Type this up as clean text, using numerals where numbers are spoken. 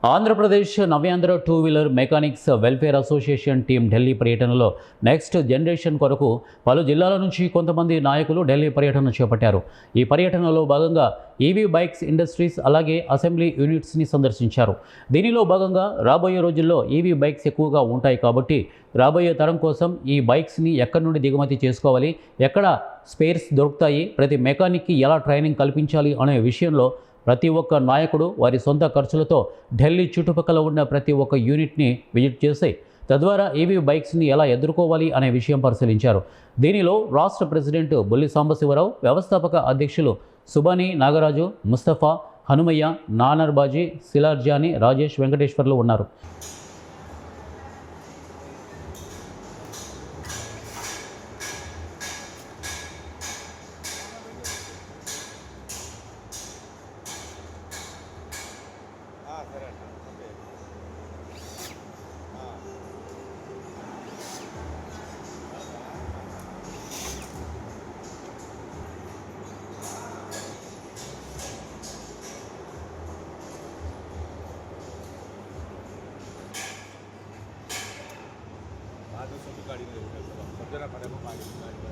Andhra Pradesh Navyandhra two wheeler mechanics welfare association team Delhi పర్యటనలో next generation కొరకు పలు జిల్లాల నుంచి కొంతమంది నాయకులు ఢిల్లీ పర్యటన చేపట్టారు. ఈ పర్యటనలో భాగంగా ఈవీ బైక్స్ ఇండస్ట్రీస్ అలాగే అసెంబ్లీ యూనిట్స్ని సందర్శించారు. దీనిలో భాగంగా రాబోయే రోజుల్లో ఈవీ బైక్స్ ఎక్కువగా ఉంటాయి కాబట్టి రాబోయే తరం కోసం ఈ బైక్స్ని ఎక్కడి నుండి దిగుమతి చేసుకోవాలి, ఎక్కడ స్పేర్స్ దొరుకుతాయి, ప్రతి మెకానిక్కి ఎలా ట్రైనింగ్ కల్పించాలి అనే విషయంలో ప్రతి ఒక్క నాయకుడు వారి సొంత ఖర్చులతో ఢిల్లీ చుట్టుపక్కల ఉన్న ప్రతి ఒక్క యూనిట్ని విజిట్ చేసి తద్వారా ఈవీ బైక్స్ని ఎలా ఎదుర్కోవాలి అనే విషయం పరిశీలించారు. దీనిలో రాష్ట్ర ప్రెసిడెంట్ బొల్లి సాంబశివరావు, వ్యవస్థాపక అధ్యక్షులు సుబాని నాగరాజు, ముస్తఫా, హనుమయ్య, నానర్బాజీ, సిలార్జాని, రాజేష్, వెంకటేశ్వర్లు ఉన్నారు. సరే అన్న ఓకే. आज सुबह गाड़ी में सज्जना खड़े को गाड़ी